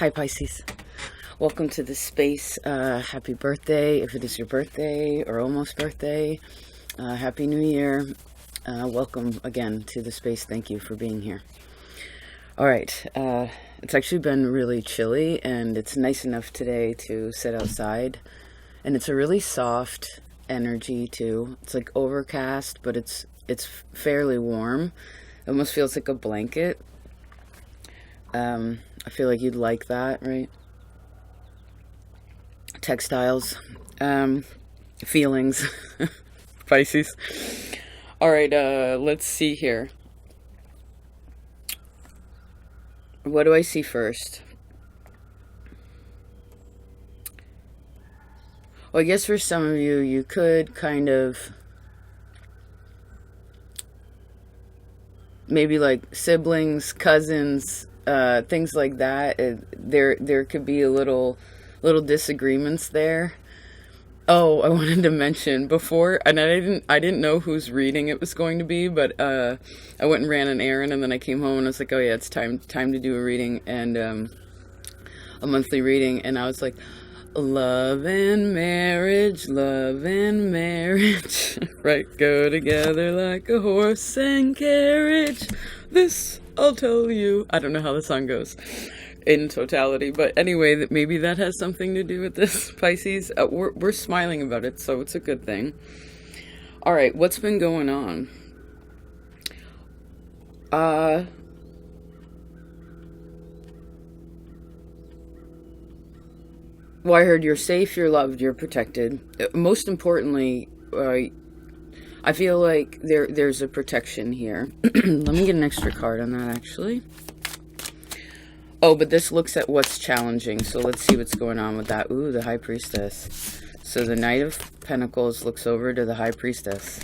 Hi Pisces. Welcome to this space. Happy birthday, if it is your birthday or almost birthday. Happy New Year. Welcome again to the space. Thank you for being here. All right. It's actually been really chilly and it's nice enough today to sit outside. And it's a really soft energy too. It's like overcast, but it's fairly warm. It almost feels like a blanket. I feel like you'd like that, right? Textiles, feelings, Pisces. All right, let's see here. What do I see first? Well, I guess for some of you, you could kind of maybe like siblings, cousins, things like that. There could be a little disagreements there. Oh, I wanted to mention before, and I didn't know whose reading it was going to be, but I went and ran an errand, and then I came home and I was like, oh yeah, it's time to do a reading, and a monthly reading, and I was like, love and marriage, right, go together like a horse and carriage. This I'll tell you. I don't know how the song goes in totality, but anyway, maybe that has something to do with this, Pisces. We're smiling about it, so it's a good thing. All right, what's been going on? Well, I heard you're safe, you're loved, you're protected. Most importantly, I feel like there's a protection here. Let me get an extra card on that, actually. Oh, but this looks at what's challenging, so let's see what's going on with that. Ooh, the High Priestess. So the Knight of Pentacles looks over to the High Priestess.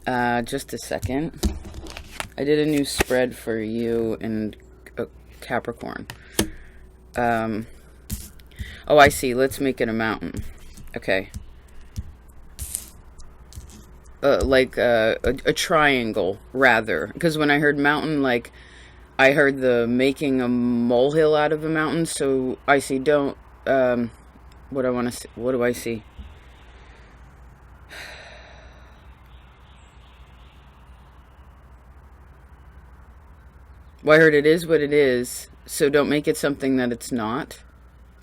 Just a second. I did a new spread for you and Capricorn. Oh, I see. Let's make it a mountain. Okay. Like a triangle, rather. Because when I heard mountain, like, I heard the making a molehill out of a mountain. So I see, what do I see? Well, I heard it is what it is. So don't make it something that it's not.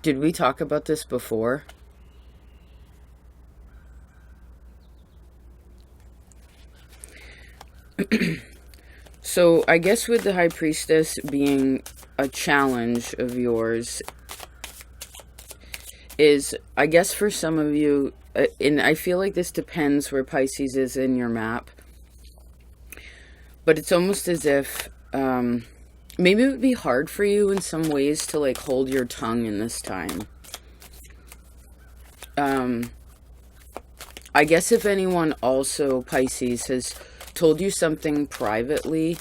Did we talk about this before? So I guess with the High Priestess being a challenge of yours is, I guess for some of you, and I feel like this depends where Pisces is in your map, but it's almost as if maybe it would be hard for you in some ways to like hold your tongue in this time. I guess if anyone also, Pisces, has told you something privately,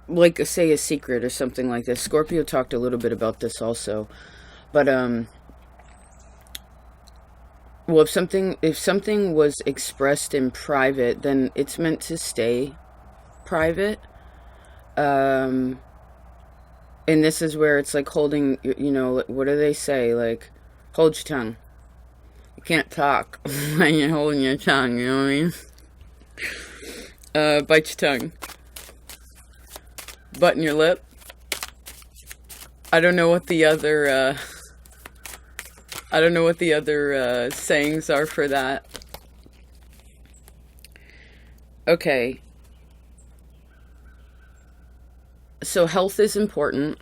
like say a secret or something like this. Scorpio talked a little bit about this also, but well, if something was expressed in private, then it's meant to stay private. And this is where it's like holding, you know, what do they say? Like, hold your tongue. You can't talk when you're holding your tongue, you know what I mean? Bite your tongue. Button your lip. I don't know what the other, sayings are for that. Okay. So health is important.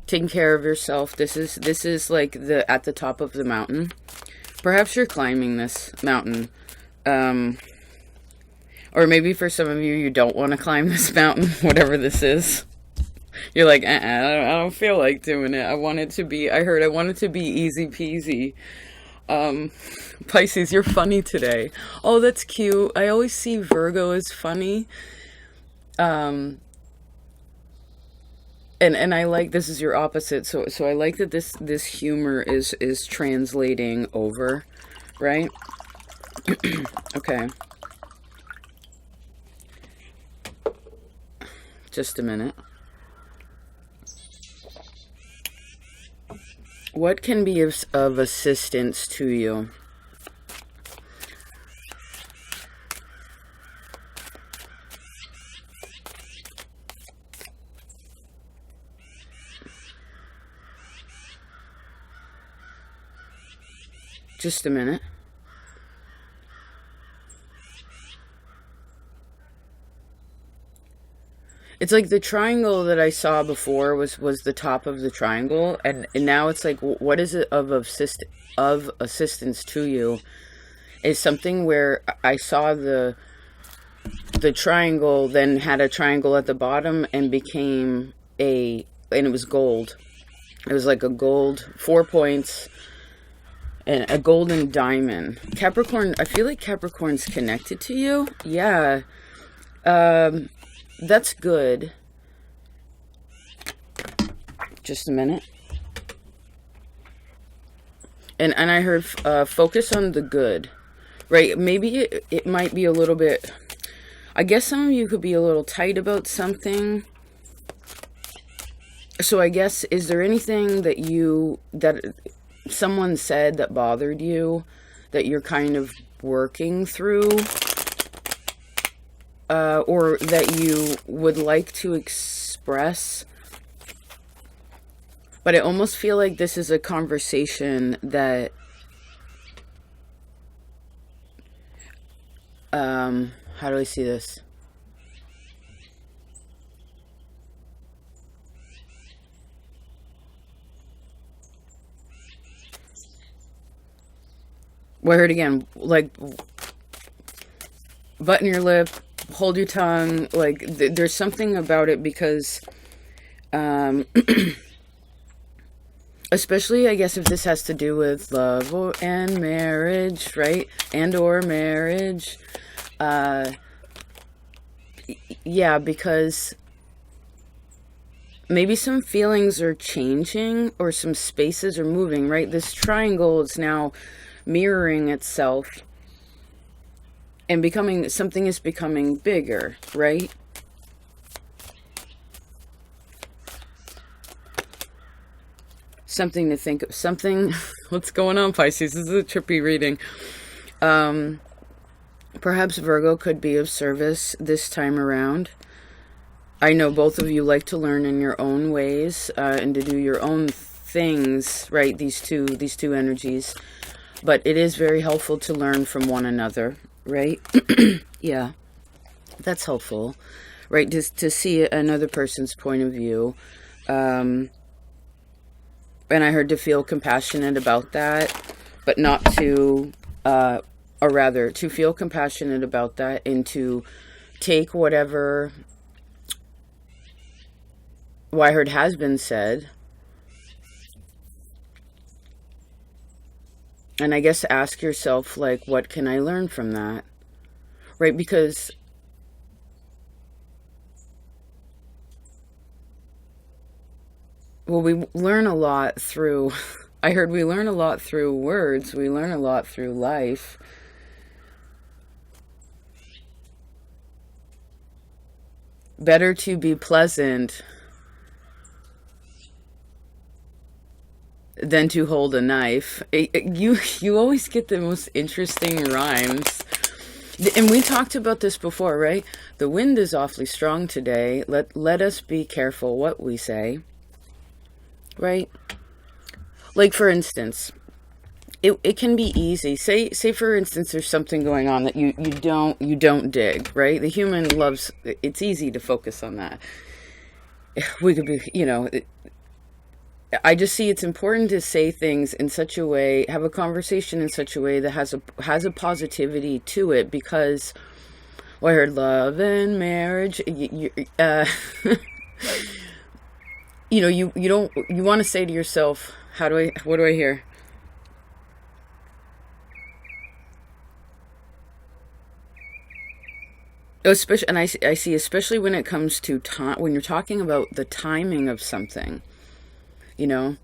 Taking care of yourself. This is like at the top of the mountain. Perhaps you're climbing this mountain. Or maybe for some of you, you don't want to climb this mountain, whatever this is. You're like, I don't feel like doing it. I want it to be easy peasy. Pisces, you're funny today. Oh, that's cute. I always see Virgo as funny. And I like, this is your opposite, so I like that this humor is translating over, right? Okay. Just a minute. What can be of assistance to you? Just a minute. It's like the triangle that I saw before was the top of the triangle, and now it's like, what is it of assistance to you? Is something where I saw the triangle, then had a triangle at the bottom and became and it was gold. It was like a gold, 4 points, and a golden diamond. Capricorn, I feel like Capricorn's connected to you. Yeah. That's good. Just a minute. And I heard focus on the good. Right? Maybe it might be a little bit... I guess some of you could be a little tight about something. So I guess, is there anything that someone said that bothered you, that you're kind of working through? Or that you would like to express? But I almost feel like this is a conversation that... how do I see this? Well, I heard again, like, button your lip, hold your tongue, like, there's something about it because, especially, I guess, if this has to do with love and marriage, right? And or marriage. Yeah, because maybe some feelings are changing or some spaces are moving, right? This triangle is now mirroring itself and something is becoming bigger, right? Something to think of. What's going on, Pisces? This is a trippy reading. Perhaps Virgo could be of service this time around. I know both of you like to learn in your own ways and to do your own things, right? These two energies. But it is very helpful to learn from one another, right? Yeah, that's helpful, right? Just to see another person's point of view. And I heard to feel compassionate about that, but not to, or rather, to feel compassionate about that and to take whatever, I heard has been said, and I guess ask yourself, like, what can I learn from that? Right? Because we learn a lot through, I heard we learn a lot through words. We learn a lot through life. Better to be pleasant than to hold a knife. You always get the most interesting rhymes. And we talked about this before, right? The wind is awfully strong today. Let us be careful what we say. Right? Like, for instance, it can be easy. Say for instance there's something going on that you don't dig, right? The human loves, it's easy to focus on that. We could be, I just see it's important to say things in such a way, have a conversation in such a way that has a positivity to it, because I heard love and marriage. You want to say to yourself, what do I hear? Especially, and I see, especially when it comes to time, when you're talking about the timing of something, like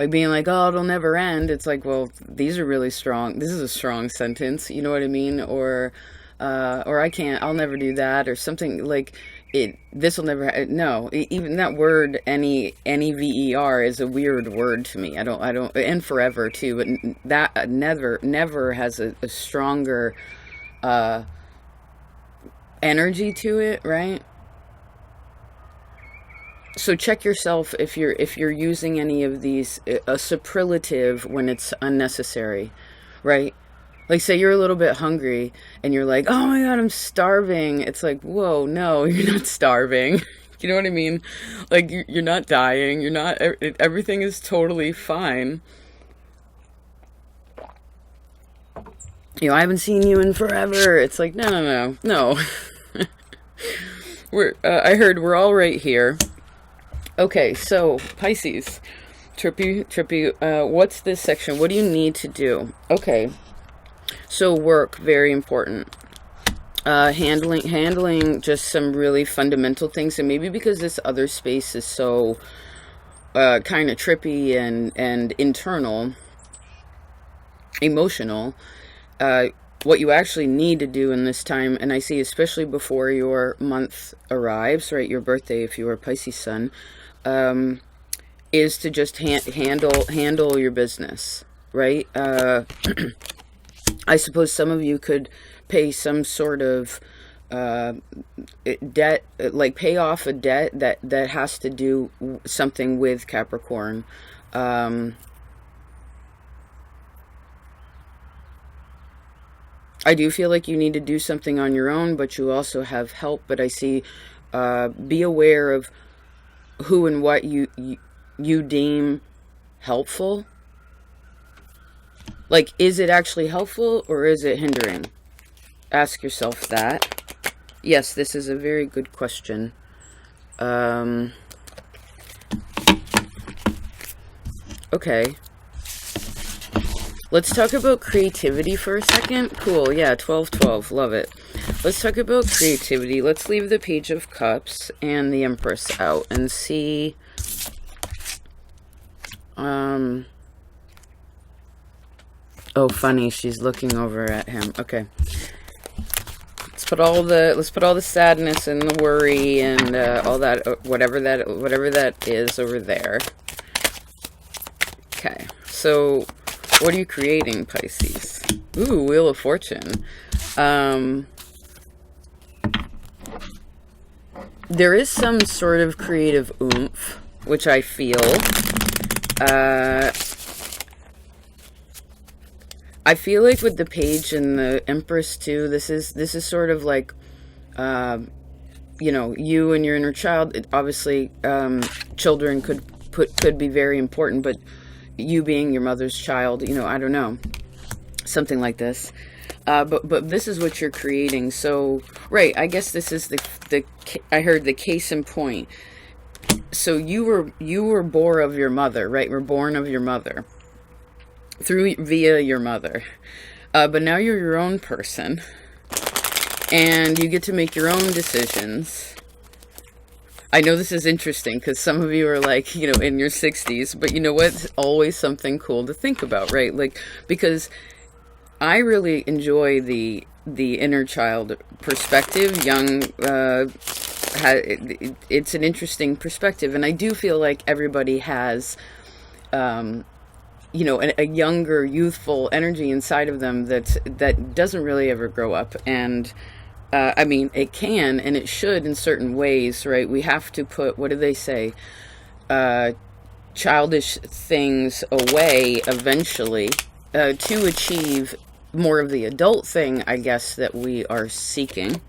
being like, oh, it'll never end. It's like, well, these are really strong. This is a strong sentence. You know what I mean? Or I'll never do that, or something. Like, this will never no, even that word, NEVER, is a weird word to me. I don't, and forever too, but that never has a stronger energy to it, right? So check yourself if you're using any of these, a superlative when it's unnecessary, right? Like, say you're a little bit hungry and you're like, oh my God, I'm starving. It's like, whoa, no, you're not starving. You know what I mean? Like, you're not dying. You're not, everything is totally fine. You know, I haven't seen you in forever. It's like, no. I heard we're all right here. Okay, so Pisces, trippy, what's this section? What do you need to do? Okay, so work, very important. Handling just some really fundamental things, and maybe because this other space is so kind of trippy and internal, emotional, what you actually need to do in this time, and I see especially before your month arrives, right, your birthday if you are Pisces sun, is to just handle your business, right? I suppose some of you could pay some sort of debt, like pay off a debt that has to do something with Capricorn. I do feel like you need to do something on your own, but you also have help. But I see, be aware of who and what you deem helpful. Like, is it actually helpful or is it hindering? Ask yourself that. Yes, this is a very good question. Okay. Let's talk about creativity for a second. Cool, yeah, 12-12, love it. Let's talk about creativity. Let's leave the Page of Cups and the Empress out and see... Oh, funny, she's looking over at him. Okay. Let's put all the sadness and the worry and all that, whatever that is over there. Okay, so what are you creating, Pisces? Ooh, Wheel of Fortune. There is some sort of creative oomph, which I feel. I feel like with the Page and the Empress too, this is sort of like, you know, you and your inner child. Obviously, children could be very important, but you being your mother's child, you know, I don't know, something like this. But this is what you're creating. So, right, I guess this is I heard the case in point. So you were born of your mother, right? We're born of your mother. Via your mother. But now you're your own person. And you get to make your own decisions. I know this is interesting because some of you are like, you know, in your 60s, but you know what? It's always something cool to think about, right? Like, because I really enjoy the inner child perspective. Young, it's an interesting perspective, and I do feel like everybody has, you know, a younger, youthful energy inside of them that doesn't really ever grow up. And I mean, it can and it should in certain ways, right? We have to put, what do they say, childish things away eventually to achieve more of the adult thing, I guess, that we are seeking.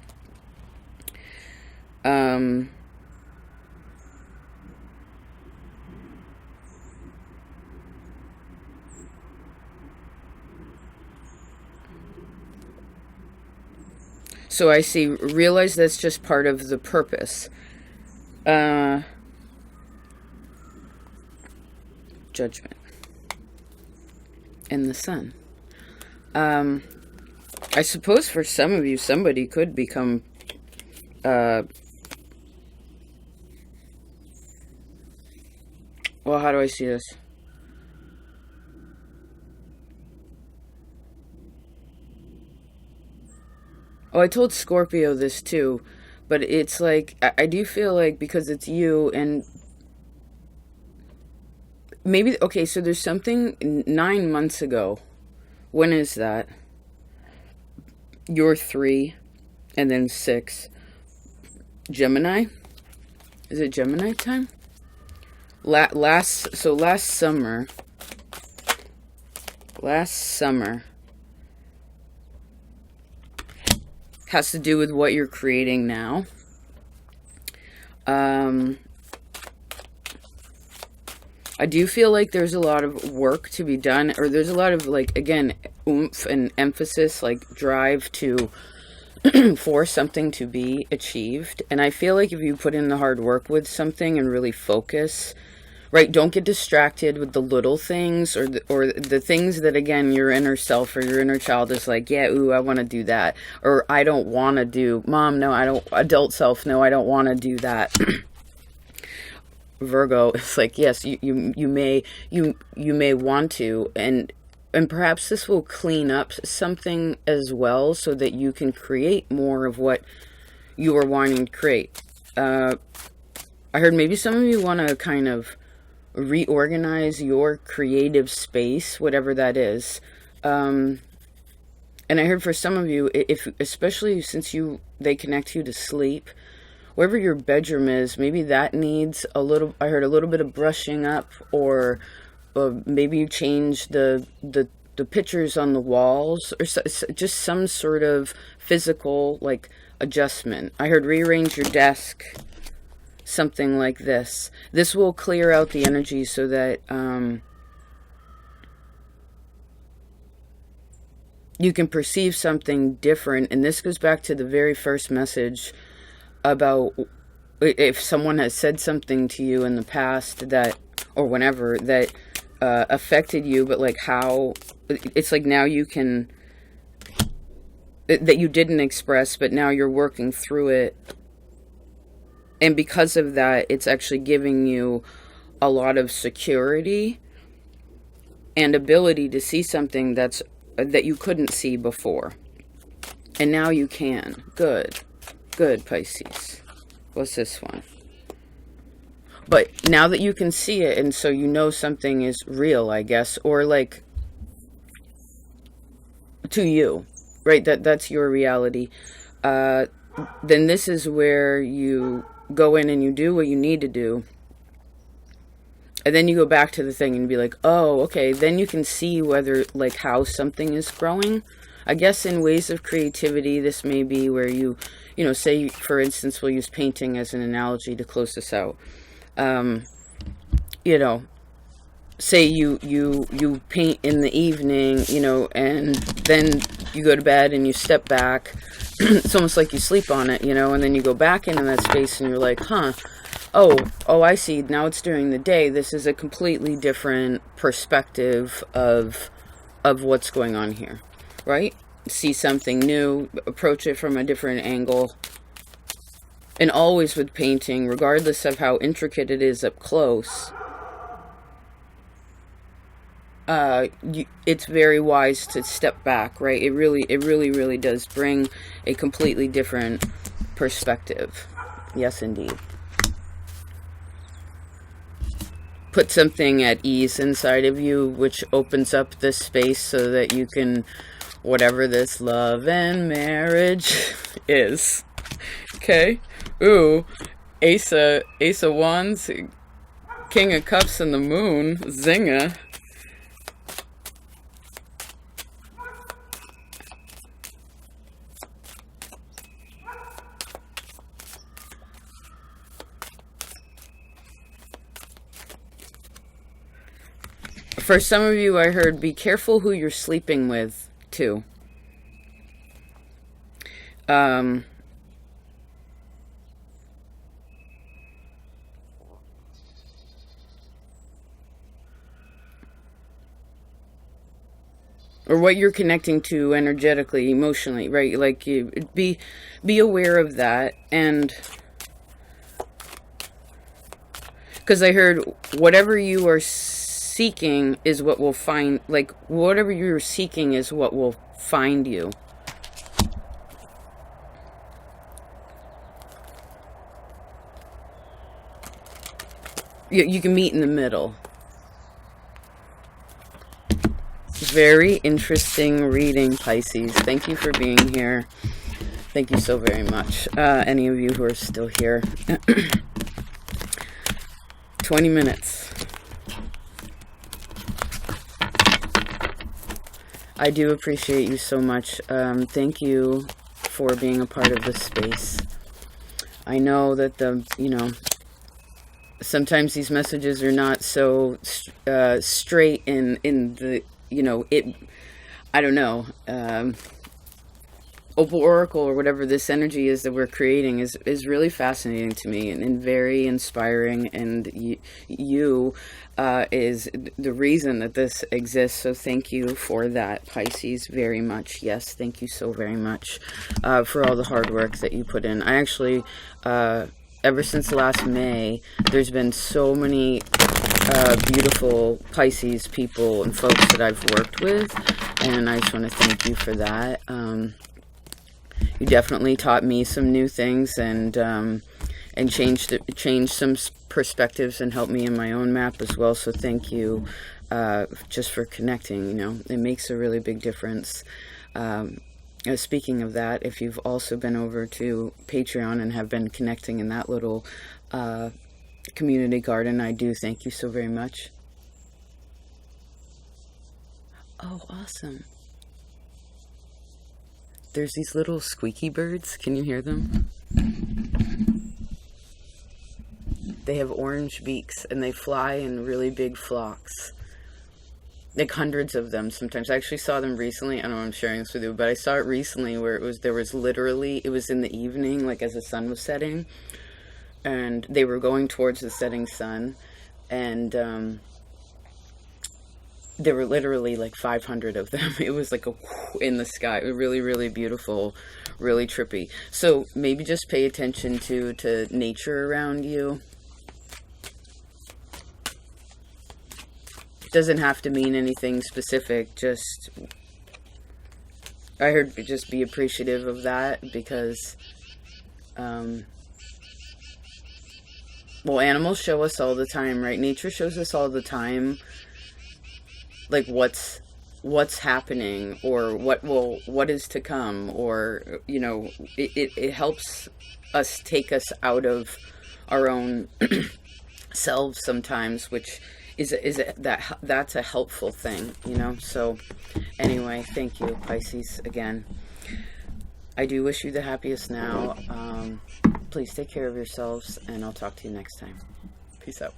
So I see, realize that's just part of the purpose. Judgment. And the Sun. I suppose for some of you, somebody could become, well, how do I see this? Oh, I told Scorpio this too, But it's like, I do feel like because it's you and maybe, okay, so there's something 9 months ago. When is that? You're 3 and then 6. Gemini? Is it Gemini time? Last summer has to do with what you're creating now. I do feel like there's a lot of work to be done, or there's a lot of, like, again, oomph and emphasis, like drive to for something to be achieved. And I feel like if you put in the hard work with something and really focus, right, don't get distracted with the little things or the things that, again, your inner self or your inner child is like, yeah, ooh, I want to do that. Or I don't want to do, mom, no, I don't, adult self, no, I don't want to do that. Virgo, it's like, yes, you may want to, and perhaps this will clean up something as well so that you can create more of what you are wanting to create. I heard maybe some of you want to kind of reorganize your creative space, whatever that is. And I heard for some of you, if especially since they connect you to sleep, wherever your bedroom is, maybe that needs a little, I heard a little bit of brushing up, or maybe you change the pictures on the walls, or just some sort of physical, like, adjustment. I heard rearrange your desk, something like this. This will clear out the energy so that you can perceive something different. And this goes back to the very first message about if someone has said something to you in the past that, or whenever, that affected you, but like how it's like now you can, that you didn't express, but now you're working through it. And because of that, it's actually giving you a lot of security and ability to see something that you couldn't see before. And now you can. Good, Pisces. What's this one? But now that you can see it, and so you know something is real, I guess, or like to you, right? That's your reality. Then this is where you go in and you do what you need to do. And then you go back to the thing and be like, oh, okay. Then you can see whether, like, how something is growing. I guess in ways of creativity, this may be where you know, say, for instance, we'll use painting as an analogy to close this out. You know, say you paint in the evening, you know, and then you go to bed and you step back. It's almost like you sleep on it, you know, and then you go back into that space and you're like, huh, oh, I see. Now it's during the day. This is a completely different perspective of what's going on here, right? See something new, approach it from a different angle. And always with painting, regardless of how intricate it is up close, it's very wise to step back, right? It really does bring a completely different perspective. Yes, indeed. Put something at ease inside of you, which opens up this space so that you can, whatever this love and marriage is. Okay? Ooh, Ace of Wands, King of Cups, and the Moon. Zinga. For some of you, I heard be careful who you're sleeping with, too. Or what you're connecting to energetically, emotionally, right? Like, you be aware of that. And because I heard whatever you are seeking is what will find, like, whatever you're seeking is what will find you. You can meet in the middle. Very interesting reading, Pisces. Thank you for being here. Thank you so very much. Any of you who are still here. 20 minutes. I do appreciate you so much. Thank you for being a part of this space. I know that sometimes these messages are not so straight in the, I don't know, Opal Oracle or whatever this energy is that we're creating is really fascinating to me and very inspiring, and you is the reason that this exists. So thank you for that, Pisces, very much. Yes, thank you so very much for all the hard work that you put in. I actually, ever since last May, there's been so many beautiful Pisces people and folks that I've worked with, and I just want to thank you for that. You definitely taught me some new things and changed some perspectives and helped me in my own map as well. So thank you just for connecting. It makes a really big difference. Speaking of that, if you've also been over to Patreon and have been connecting in that little community garden, I do thank you so very much. Oh, awesome. There's these little squeaky birds. Can you hear them? They have orange beaks and they fly in really big flocks. Like hundreds of them sometimes. I actually saw them recently. I don't know, I'm sharing this with you, but I saw it recently where it was in the evening, like as the sun was setting, and they were going towards the setting sun, and there were literally like 500 of them. It was like in the sky. Really, really beautiful, really trippy. So maybe just pay attention to nature around you. Doesn't have to mean anything specific. Just, I heard, just be appreciative of that, because well, animals show us all the time, right? Nature shows us all the time, like what's happening, or what is to come, or it helps us, take us out of our own selves sometimes, which that's a helpful thing, so anyway, thank you, Pisces, again. I do wish you the happiest now. Please take care of yourselves, and I'll talk to you next time. Peace out.